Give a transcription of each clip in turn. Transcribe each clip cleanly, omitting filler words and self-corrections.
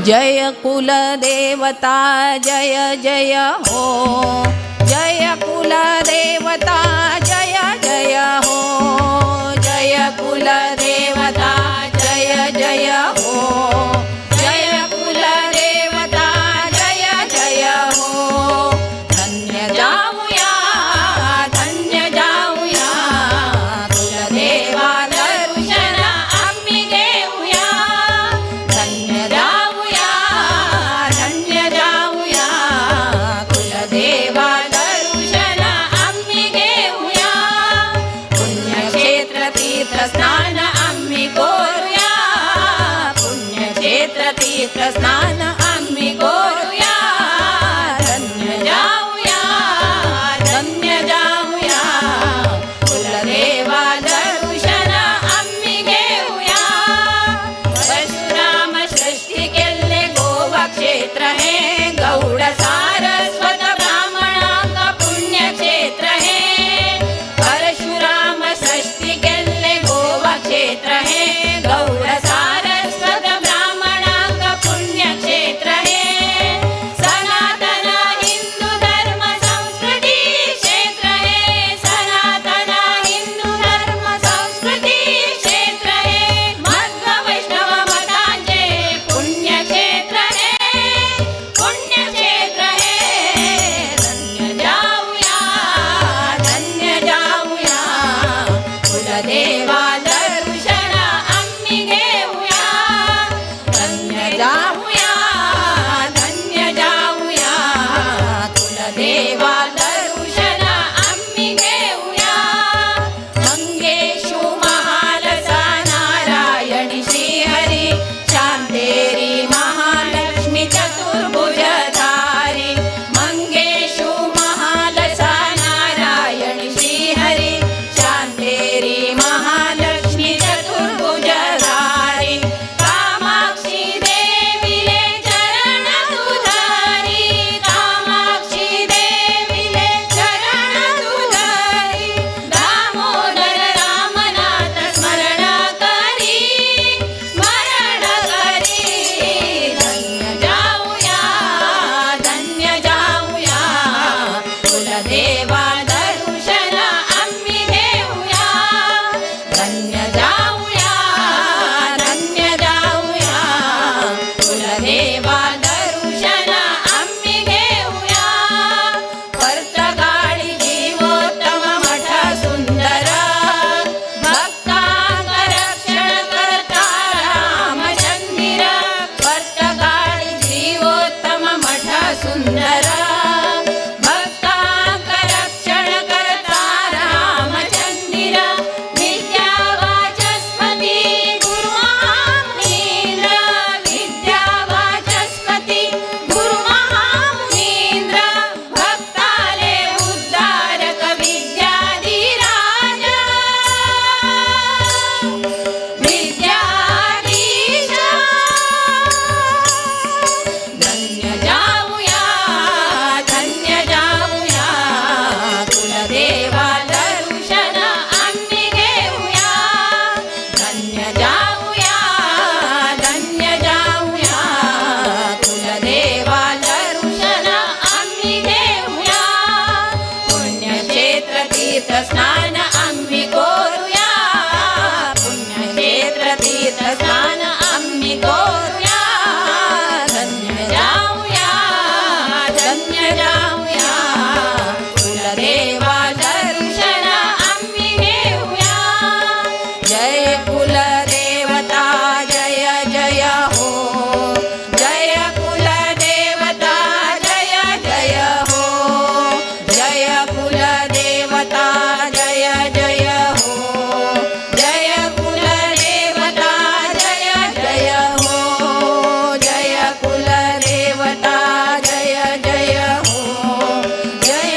जय कुलदेवता जय जय हो, जय कुलदेवता जय जय हो, जय कुलदेवता जय जय हो, जय कुलदेवता जय जय हो। धन्य जाऊया कुलदेवा दर्शन आम्ही घेऊया। धन्य जाऊया कुलदेवा दर्शन आम्ही घेऊया। पुण्यक्षेत्र तीर्थस्नान आम्ही करूया, पुण्यक्षेत्र तीर्थस्नान आम्ही करूया। धन्य जाऊया कुलदेवा दर्शन आम्ही घेऊया। परशुराम सृष्टी केले गोवा क्षेत्र हे, गौड सारस्वत ब्राह्मणांक पुण्यक्षेत्र हे। परशुराम सृष्टी केले गोवा क्षेत्र हे, गौड सारस्वत ब्राह्मणांक पुण्यक्षेत्र हे। सनातन हिंदू धर्म संस्कृती क्षेत्र हे, सनातन हिंदू धर्म संस्कृती क्षेत्र हे। मध्व वैष्णव मतांचे पुण्यक्षेत्र हे, पुण्यक्षेत्र हे। धन्य जाऊया कुलदेवा दर्शन आम्ही घेऊया। धन्य जाऊया कुलदेवा दर्शन आम्ही घेऊया। मंगेशू महालसा नारायणी श्रीहरी, शांतेरी महालक्ष्मी चतुर्भुजधारी। मंगेशू महालसा नारायणी श्रीहरी, शांतेरी महालक्ष्मी चतुर्भुजधारी। कामाक्षी देवीले चरण तुझारी, कामाक्षी देवीले चरण तुझारी। दामोदर रामनाथ स्मरण करी, स्मरण करी। धन्य जाऊया कुलदेवा दर्शन आम्ही घेऊया। धन्य जाऊया कुलदेवा दर्शन आम्ही घेऊया। वर्तगाळी जीवोत्तम मठ सुंदर, भक्तांग रक्षण करता रामचंदिर। वर्तगाळी जीवोत्तम मठ सुंदर, भक्तांग रक्षण करता रामचंदिर। विद्या वाचस्पती गुरु महामुनींद्र, विद्या वाचस्पती गुरु महामुनींद्र। भक्ताले उद्धारक विद्याधीराज, विद्याधीश। धन्य जाऊया कुलदेवा दर्शन आम्ही घेऊया। धन्य जाऊया कुलदेवा दर्शन आम्ही घेऊया। पुण्यक्षेत्र तीर्थस्नान आम्ही करूया, पुण्यक्षेत्र तीर्थस्नान आम्ही करूया। धन्य जाऊया कुलदेवा दर्शन आम्ही घेऊया। जय कुलदेवता जय जय हो, जय कुलदेवता जय जय हो, जय कुलदेवता जय जय हो, जय कुलदेवता जय जय हो, जय कुलदेवता जय जय हो, जय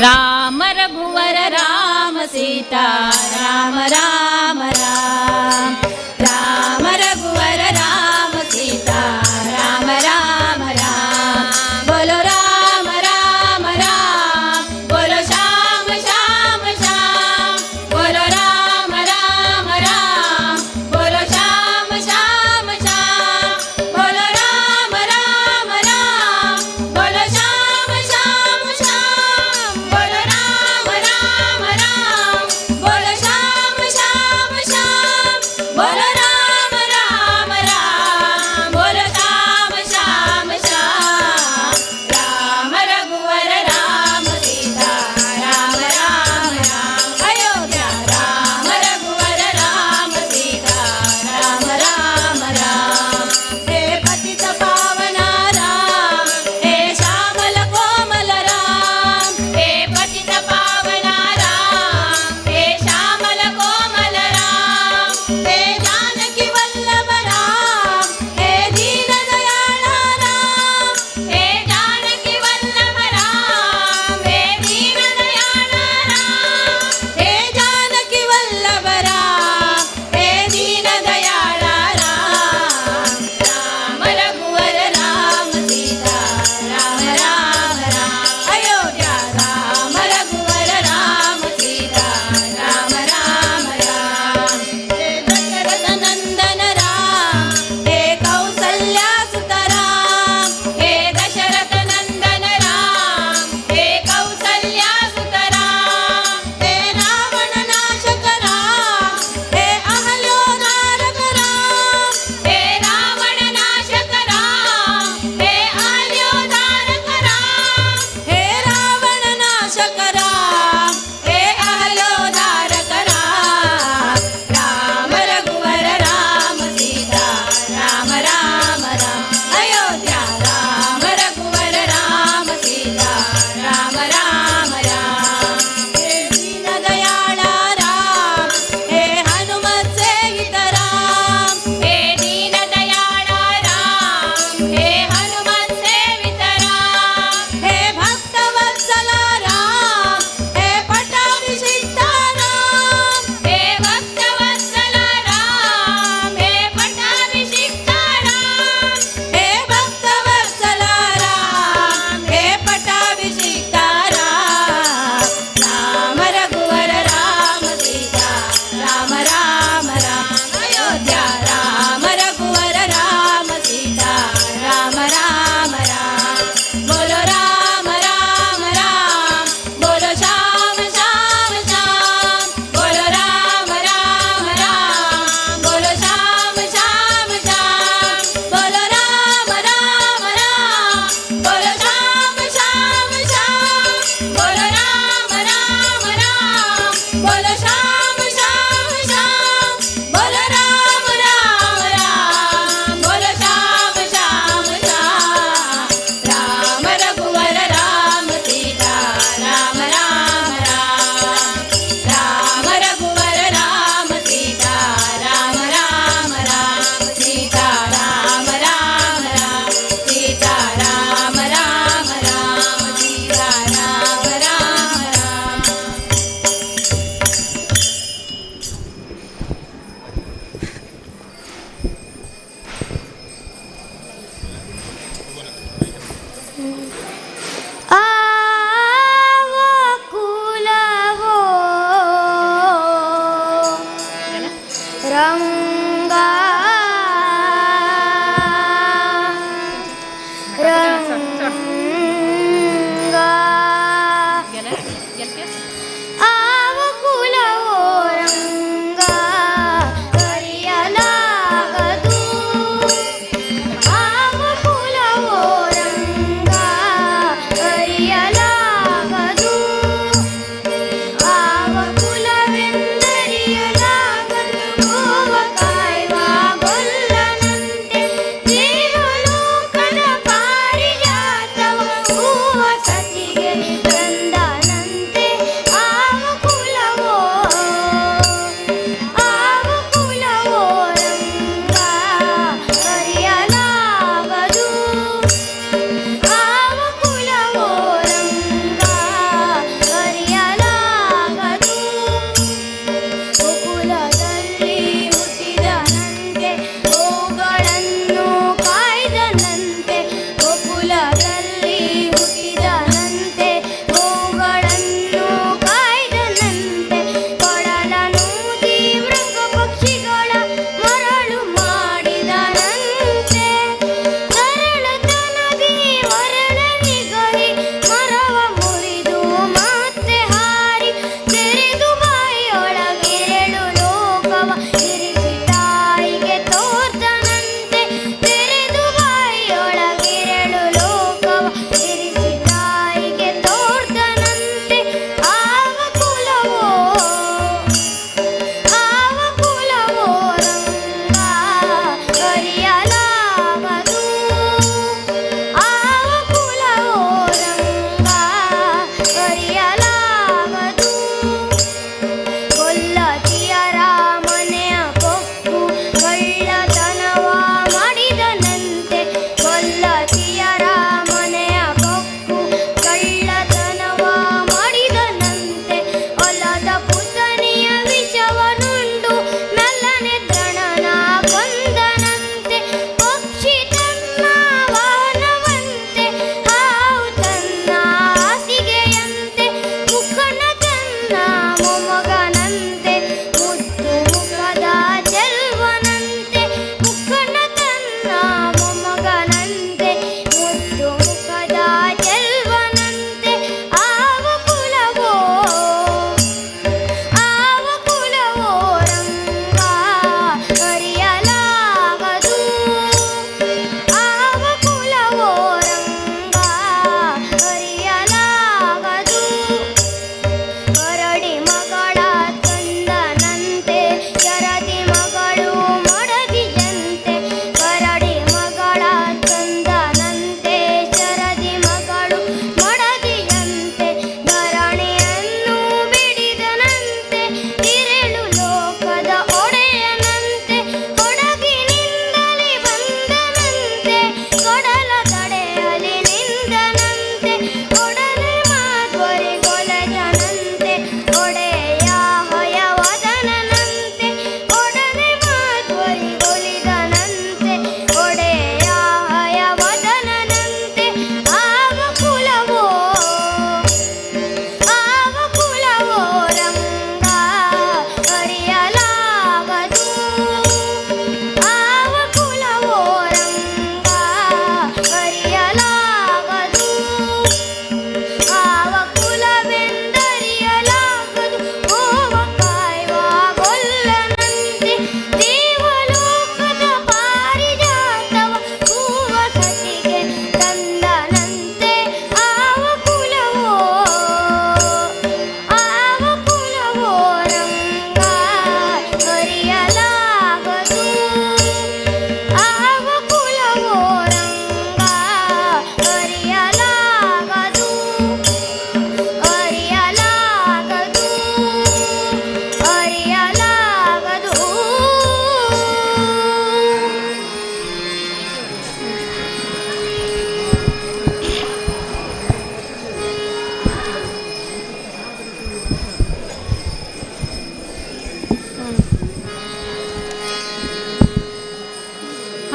राम रघुवर राम सीता राम राम राम, राम रघुवर राम सीता राम राम राम, बोलो राम राम राम, बोलो श्याम श्याम श्याम, बोलो राम राम राम, बोलो श्याम श्याम श्याम, बोलो राम राम राम, बोलो श्याम श्याम श्याम, बोलो राम राम राम, बोलो श्याम श्याम श्याम, बोलो राम राम राम, बोलो श्याम श्याम श्याम, राम रघुवर राम सीता राम राम राम, अयोध्या राम रघुवर राम सीता राम राम राम, हे पतित पावना राम, हे श्यामल कोमल राम, हे पतित पावना राम, हे श्यामल कोमल राम, हे जानकी वल्लभ राम, हे दीन दयाळ राम, हे जानकी वल्लभ राम, हे दीन दयाळ राम, हे जानकी वल्लभ राम, हे दीन दयाळ राम, राम रघुवर राम सीता राम राम राम, अयोध्या राम रघुवर राम सीता राम राम राम, हे दशरथ नंदन राम, हे कौसल्या सुत राम, हे दशरथ नंदन राम, हे कौसल्या सुत राम, हे रावण नाशक राम, हे अहल्योद्धारक राम, हे रावण नाशक राम, हे अहल्योद्धारक राम, हे रावण नाशक राम, हे अहल्योद्धारक राम, राम रघुवर राम सीता राम राम राम, अयोध्या राम रघुवर राम सीता राम राम राम, हे दीन दयाळ राम, हे हनुमत सेवित राम, हे दीन दयाळ राम, हे हनुमत सेवित राम, हे भक्त वत्सल राम, हे पटाभिषिक्त राम, हे भक्त वत्सल राम, हे पटाभिषिक्त राम, हे भक्त वत्सल राम, हे पटाभिषिक्त राम, राम रघुवर राम सीता राम राम राम, अयोध्या राम रघुवर राम सीता राम राम राम, बोलो राम राम राम, बोलो श्याम श्याम श्याम, बोलो राम राम राम, बोलो श्याम श्याम श्याम, बोलो राम राम राम, बोलो श्याम श्याम श्याम, बोलो राम राम राम, बोलो श्याम श्याम श्याम, बोलो राम राम राम, बोलो श्याम श्याम श्याम, राम रघुवर राम सीता राम राम राम, राम रघुवर राम सीता राम राम राम, सीता राम राम राम, सीता राम राम राम, सीता राम राम राम. आवकुलवो रंगा रंगा आवकुलवो रंगा करियलागदु, आवकुलवो रंगा ಕರಿಯಲಾಗದು, ಆವಕುಲವೆಂದರಿಯಲಾಗದು ಗೋವಕ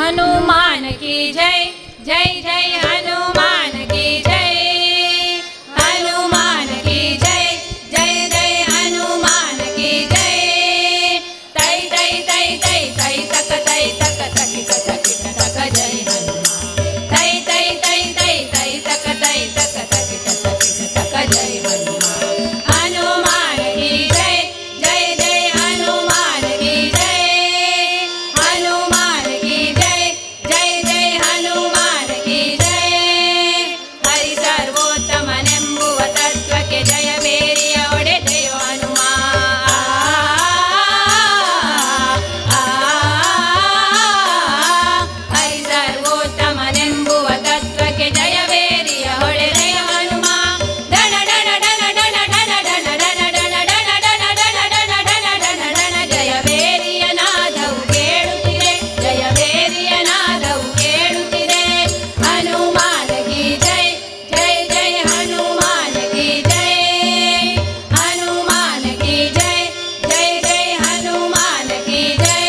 हनुमान की जय जय जय हनुमान की जय हनुमान की जय जय जय हनुमान की जय तै तै तै तै तै तक तकी तक तक जय हनुमान तै तै तै तै तै तक तकी तक जय हनुमान हनुमान की जय जय जय हनुमान की जय हनुमान की जय जय जय हनुमान की जय हरि सर्वोत्तमನೆಂಬುವ ತತ್ವಕ್ಕೆ ಜಯ ಬೇರಿಯ ಒಡೆದೆಯೋ ಹನುಮ ಹರಿ ಸರ್ವೋತ್ತಮನೆಂಬುವ ತತ್ವಕ್ಕೆ ಜಯ ಬೇರಿಯ ಹೊಡೆದೆಯ ಹನುಮ ದಣ ದಣ ದಣ ದಣ ದಣ ದಣ ದಣ ದಣ ದಣ ದಣ ದಣ ದಣ ದಣ ದಣ ದಣ ಜಯ ಬೇರಿಯ ನಾದವು ಕೇಳುತ್ತಿದೆ ಜಯ ಬೇರಿಯ ನಾದವು ಕೇಳುತ್ತಿದೆ ಹನುಮಾನ ಕಿ ಜೈ ಜೈ ಜೈ ಹನುಮಾನ ಕಿ ಜೈ ಹನುಮಾನ ಕಿ ಜೈ ಜೈ ಜೈ ಹನುಮಾನ ಕಿ ಜೈ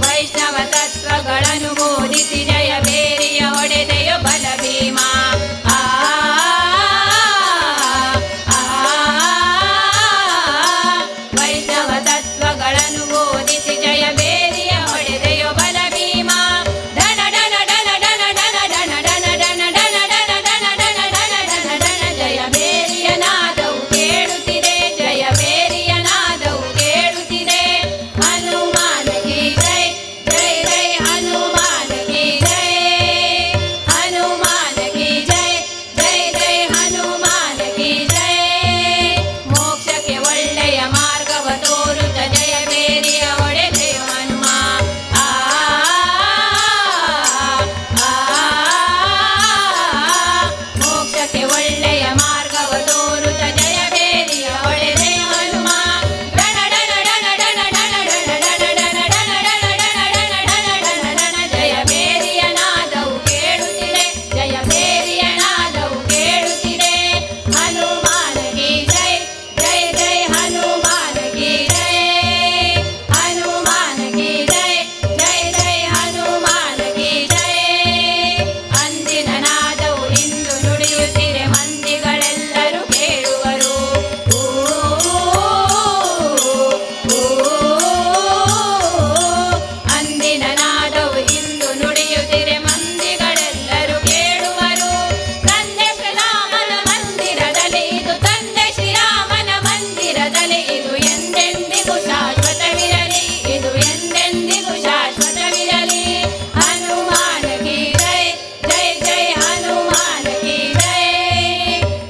ವೈಷ್ಣವ ತತ್ವಗಳನ್ನು ಬೋಧಿಸಿ ಜಯ ಬೇರಿಯ ಹೊಡೆದೆಯೋ ಬಲ ಭೀಮ ಆ ವೈಷ್ಣವ ತತ್ವಗಳನ್ನು ಬೋಧಿಸಿ ಜಯ ಬೇರಿಯ ಹೊಡೆದೆಯೋ ಬಲ ಭೀಮ ಧನ ಧನ ಧನ ಧನ ಧನ ಧನ ಧನ ಧನ ಧನ ಧನ ಧನ ಧನ ಧನ ಧನ ಧನ ಜಯ ಬೇರಿಯ ನಾದವು ಕೇಳುತ್ತಿದೆ ಜಯ ಬೇರಿಯ ನಾದವು ಕೇಳುತ್ತಿದೆ ಹನುಮಾನ ಕಿ ಜೈ ಜೈ ಜೈ ಹನುಮಾನ ಕಿ ಜೈ ಹನುಮಾನ ಕಿ ಜೈ ಜೈ ಜೈ ಹನುಮಾನ ಕಿ ಜೈ ಮೋಕ್ಷಕ್ಕೆ ಒಳ್ಳೆಯ ಮಾರ್ಗವ ತೋರುತ್ತ ಜಯ ಬೇರಿಯ ಹೊಡೆದೆಯೋ ಹನುಮ ಆ ಮೋಕ್ಷಕ್ಕೆ ಒಳ್ಳೆಯ ಮಾರ್ಗವ ತೋರುತ್ತ ಜಯ ಬೇರಿಯ ಹೊಡೆದೆಯೋ ಹನುಮ ಧನ ಧನ ಧನ ಧನ ಧನ ಧನ ಧನ ಧನ ಧನ ಧನ ಧನ ಧನ ಧನ ಧನ ಜಯ ಬೇರಿಯ ನಾದವು ಕೇಳುತ್ತಿದೆ ಜಯ ಬೇರಿಯ ನಾದವು ಕೇಳುತ್ತಿದೆ ಹನುಮಾನ ಕಿ ಜೈ ಜೈ ಜೈ ಹನುಮಾನ ಕಿ ಜೈ ಹನುಮಾನ ಕಿ ಜೈ ಜೈ ಜೈ ಹನುಮಾನ ಕಿ ಜೈ ಅಂದಿನ ನಾದವು ಇಂದು ನುಡಿಯುತ್ತಿರೆ ಮಂದಿಗಳೆಲ್ಲರೂ ಕೇಳುವರು ಓ ಅಂದಿನ ನಾದವು ಇಂದು ನುಡಿಯುತ್ತಿರೆ ಮಂದಿಗಳೆಲ್ಲರೂ ಕೇಳುವರು ತಂದೆ ಶ್ರೀರಾಮನ ಮಂದಿರದಲ್ಲಿ ಇದು ತಂದೆ ಶ್ರೀರಾಮನ ಮಂದಿರದಲ್ಲಿ ಇದು ಎಂದೆಂದಿಗೂ ಶಾಶ್ವತವಿರಲಿ ಇದು ಎಂದೆಂದಿಗೂ ಶಾಶ್ವತವಿರಲಿ ಹನುಮಾನ ಕಿ ಜೈ ಜೈ ಜೈ ಹನುಮಾನ ಕಿ ಜೈ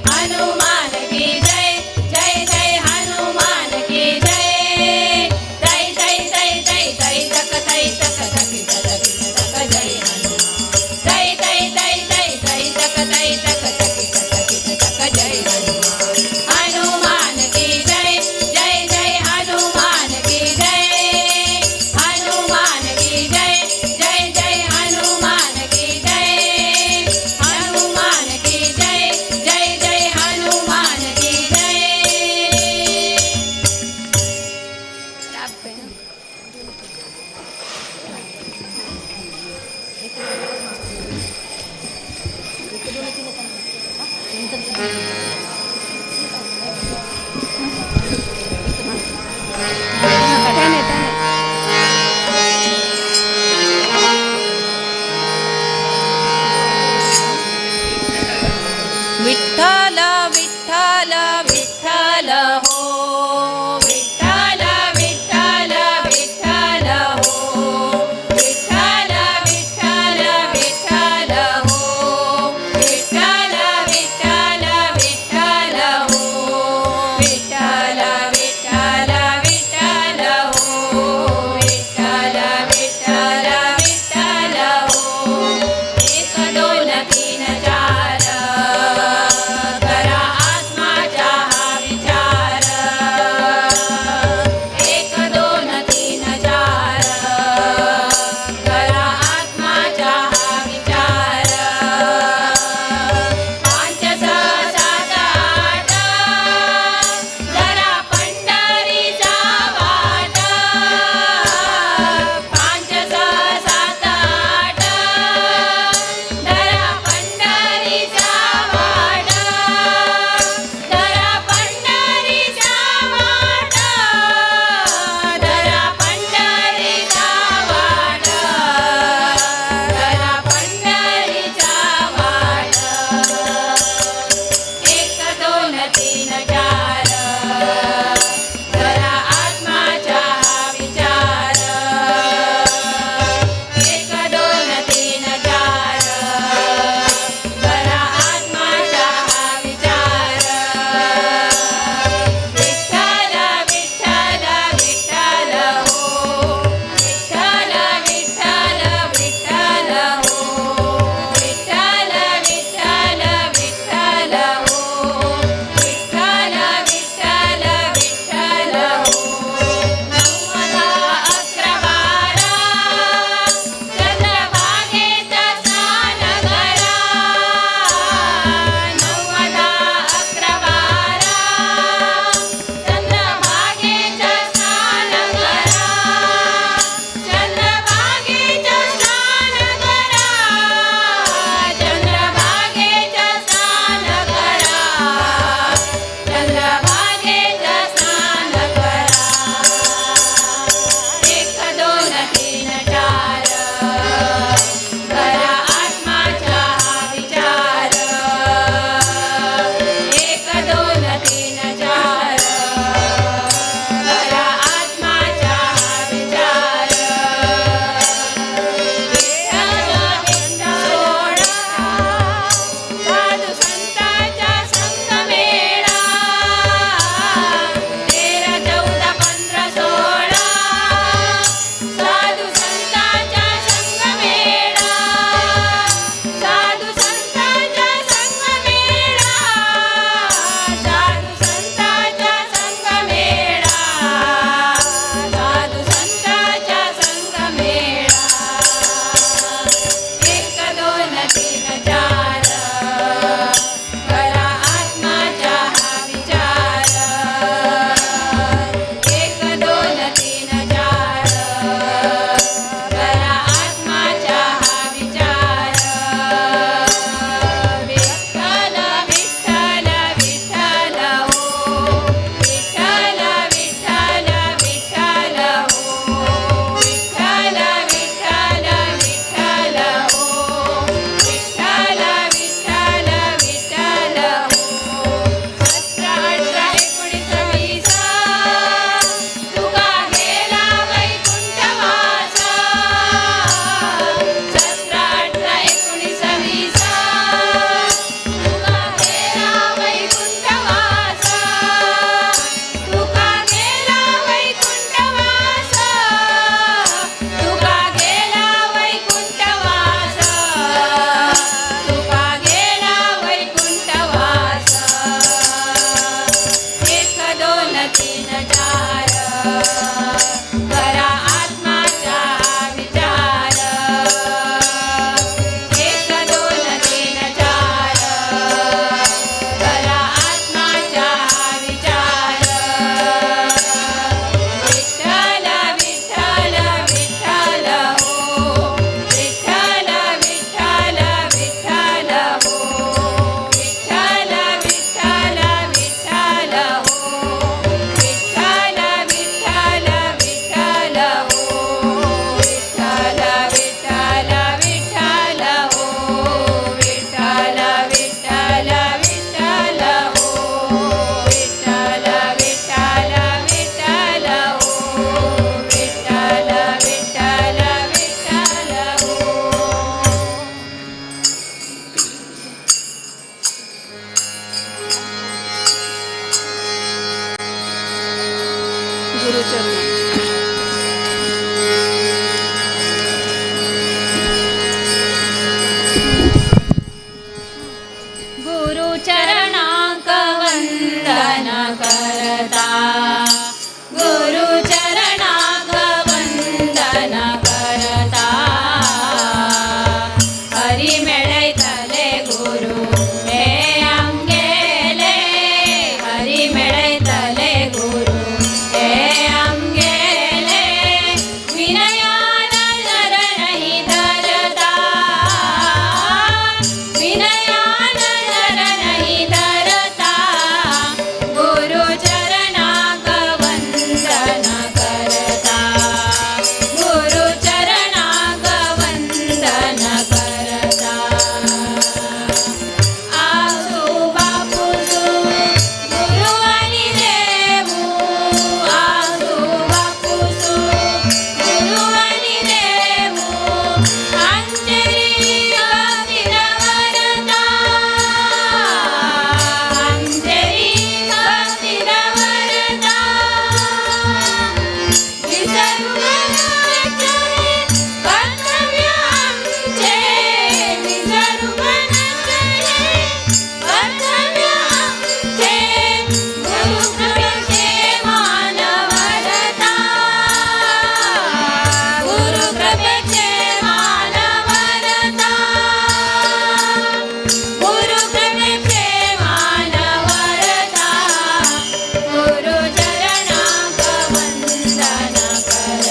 ಹನುಮಾನ ಕಿ ಜೈ ಜೈ ಜೈ ಹನುಮಾನ ಕಿ ಜೈ ತೈ ತೈ ತೈ ತೈ ತೈ ತಕ ತೈ ತಕ ತಕಿ ತಕಿ ತಕ ಜೈ ಹನುಮ ತೈ ತೈ ತೈ ತೈ ತೈ ತಕ ತೈ ತಕ ತಕಿ ತಕಿ ತಕ ಜೈ ಹನುಮ ಹನುಮಾನ ಕಿ ಜೈ ಜೈ ಜೈ ಹನುಮಾನ ಕಿ ಜೈ ಹನುಮಾನ ಕಿ ಜೈ ಜೈ ಜೈ ಹನುಮಾನ ಕಿ ಜೈ ಹನುಮಾನ ಕಿ ಜೈ ಜೈ ಜೈ ಹನುಮಾನ ಕಿ ಜೈ विठ्ठल विठ्ठल विठ्ठल हो विठ्ठल विठ्ठल विठ्ठल हो विठ्ठल विठ्ठल विठ्ठल हो विठ्ठल विठ्ठल विठ्ठल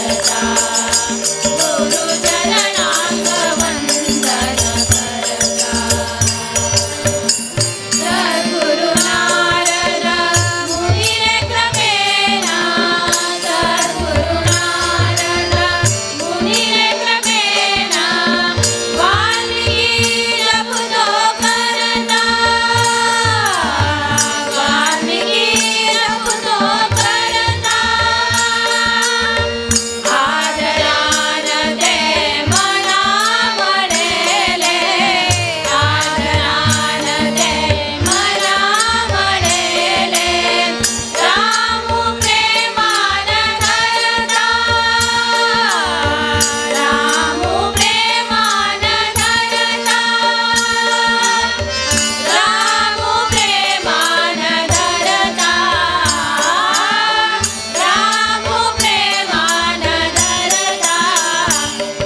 करता गुरु चरणांक वंदन करता सद्गुरु नारद मुनिरे क्रमेण सद्गुरु नारद मुनिरे क्रमेण वाल्मीकि जपतो करता वाल्मीकि जपतो करता आदरान ते मना पडेले आदरान ते मना पडेले रामू प्रेमान धरता रामू प्रेमान धरता रामू प्रेमान धरता रामू प्रेमान धरता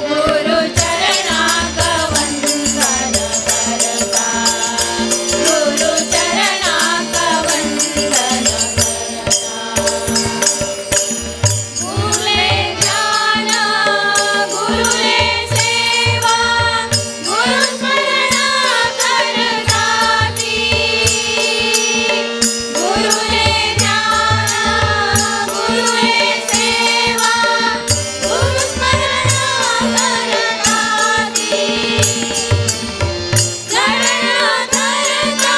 गुरु चरणांक वंदन करता गुरु चरणांक वंदन करता गुरुले ज्ञान गुरुले सेवा गुरु स्मरणा करता ती गुरुले ज्ञान गुरुले सेवा गुरु स्मरणा करता ती चरण धरता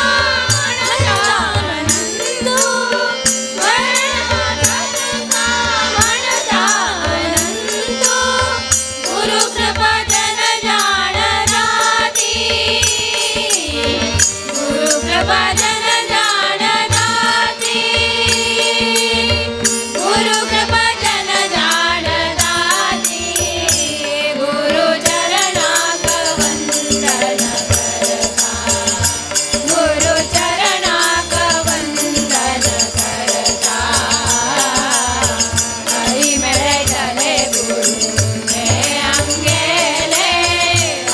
मनतानंदो वर्ण धरता मनतानंदो गुरु कृपा जन जान जाती गुरु कृपा जन जान जाती गुरु कृपा जन जान जाती गुरु चरणांक वंदन करता गुरु चरणांक वंदन करता हरि मेळे चले गुरु हे अंगेले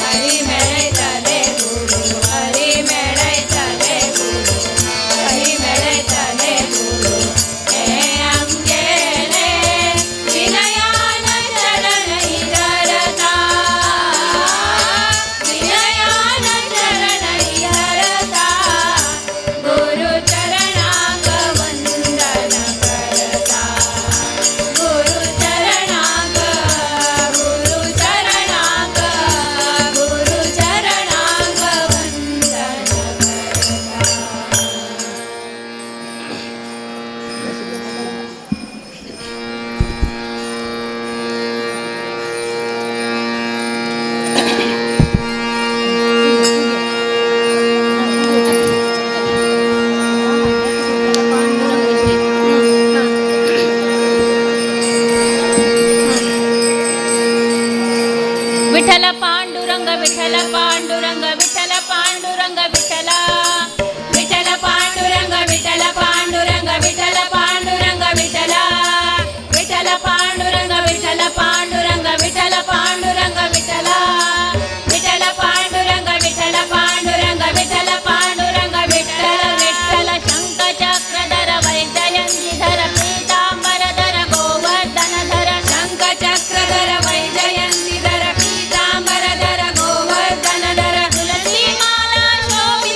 हरि मेळे चले गुरु हरि मेळे चले गुरु हरि मेळे चले गुरु हे अंगेले विनयान चरण धरता विनयान चरण धरता गुरु चरणांक वंदन करता गुरु चरणांक गुरु चरणांक गुरु चरणांक वंदन विठ्ठल पांडुरंग विठ्ठल पांडुरंग विठ्ठल पांडुरंग विठ्ठल विठ्ठल पांडुरंग विठ्ठल पांडुरंग विठ्ठल पांडुरंग विठ्ठल विठ्ठल पांडुरंग विठ्ठल पांडुरंग विठ्ठल पांडुरंग विठ्ठल विठ्ठल पांडुरंग विठ्ठल पांडुरंग विठ्ठल पांडुरंग विठ्ठल विठ्ठल शंख चक्रधर वैजयंतीधर पीतांबरधर गोवर्धनधर शंख चक्रधर वैजयंतीधर पीतांबरधर गोवर्धनधर तुलसी माला शोभित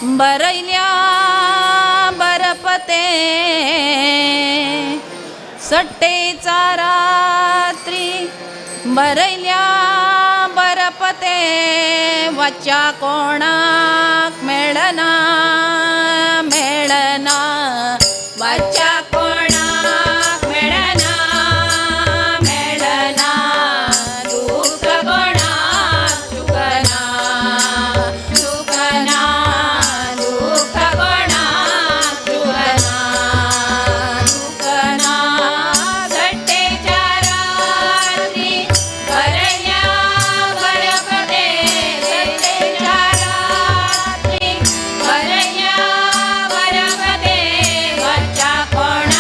बरैल्या बरपते सट्टेचा रात्री बरैल्या बरपते वाच्या कोणाक मेळना मेळना वाच्या कोणाक मेळना मेळना दुःख कोणाक चुकना चुकना दुःख कोणाक चुकना चुकना सट्टेच्या रात्री बरैल्या बरपते सट्टेच्या रात्री बरैल्या बरपते वाच्या कोणाक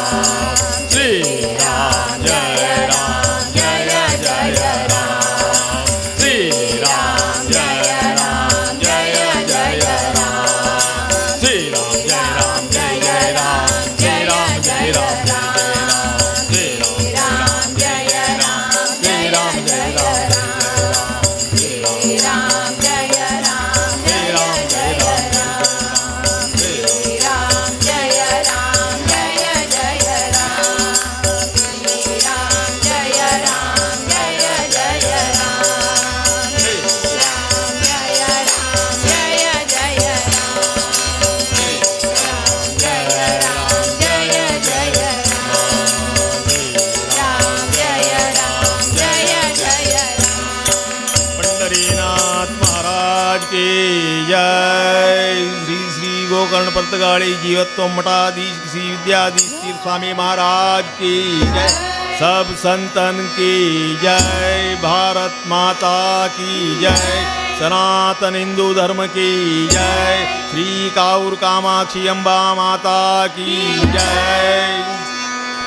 श्री राम जय राम जय जय राम श्री राम जय राम जय जय राम श्री राम जय राम जय राम जय राम जय राम जय राम जय राम जय राम जय राम जय राम जय राम जय राम जय पंढरीनाथ महाराज की जय। श्री श्री गोकर्ण पर्तगाड़ी जीवत्व मठाधीश श्री विद्याधीश तीर्थ स्वामी महाराज की जय। सब संतन की जय। भारत माता की जय। सनातन हिंदू धर्म की जय। श्री काऊर कामाक्षी अम्बा माता की जय।